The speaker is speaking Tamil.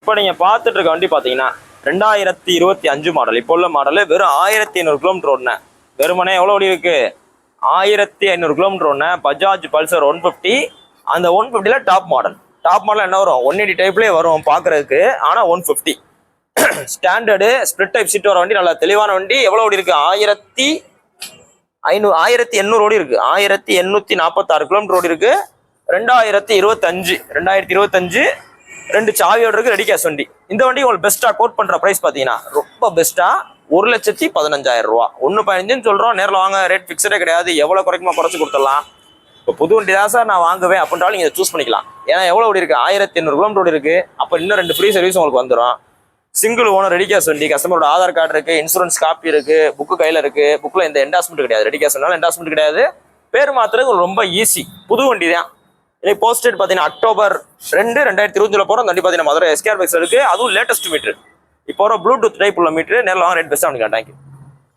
இப்போ நீங்கள் பார்த்துட்டு இருக்க வண்டி பார்த்தீங்கன்னா 2025 மாடல். இப்போ உள்ள மாடலு வெறும் 1500 கிலோமீட்டர் ஓடுன. வெறுமனே எவ்வளோ ஓடி இருக்கு? 1500 கிலோமீட்டர் ஓடுன பஜாஜ் பல்சர் 150. அந்த 150ல டாப் மாடல். டாப் மாடல் என்ன வரும்? 180 டைப்லேயே வரும் பார்க்குறதுக்கு. ஆனால் 150 ஸ்டாண்டர்டு ஸ்பிளிட் டைப் சீட் வர வண்டி. நல்லா தெளிவான வண்டி. எவ்வளோ ஓடி இருக்கு? 1800 ஓடி இருக்கு. 1846 கிலோமீட்டர் ஓடி இருக்கு. 2025 2 சாவியோட இருக்கு. ரெடி கேஷ் வண்டி. இந்த வண்டி உங்களுக்கு பெஸ்டா கோட் பண்ற பிரைஸ் பாத்தீங்கன்னா ரொம்ப பெஸ்டா 1,15,000 ரூபா. 1.15 சொல்றோம். நேரில் வாங்க, ரேட் ஃபிக்ஸடே கிடையாது. எவ்வளவு குறைக்குமா குறைச்சு கொடுத்துடலாம். இப்போ புது வண்டி தான் சார் நான் வாங்குவேன் அப்படின்றாலும் நீங்க சூஸ் பண்ணிக்கலாம். ஏன்னா எவ்வளவு ஓடி இருக்கு? 1800 கிலோமீட்டர் ஓடி இருக்கு. அப்ப இன்னும் 2 ஃப்ரீ சர்வீஸ் உங்களுக்கு வந்துடும். சிங்கிள் ஓனர் ரெடி கேஷ் வண்டி. கஸ்டமரோட ஆதார் கார்டு இருக்கு, இன்சூரன்ஸ் காப்பி இருக்கு, புக்கு கையில இருக்கு. புக்ல எந்த என்டாஸ்மெண்ட் கிடையாது. ரெடி கேஷ்னால என்டாஸ்மெண்ட் கிடையாது. பேர் மாத்துறது ரொம்ப ஈஸி. புது வண்டி தான். இன்னைக்கு போஸ்டேட் பார்த்தீங்கன்னா October 2, 2025 போகிறோம். அந்த வண்டி பார்த்தீங்கன்னா மதுரை SKR பைக்ஸ் இருக்கு. அதுவும் லேட்டஸ்ட் மீட்ரு. இப்போ வர ப்ளூடூத் டைப் உள்ள மீட்ரு. நேரில் வாங்க, ரேட் பெஸ்ட்டாக பண்ணிக்கலாம். தேங்க்யூ.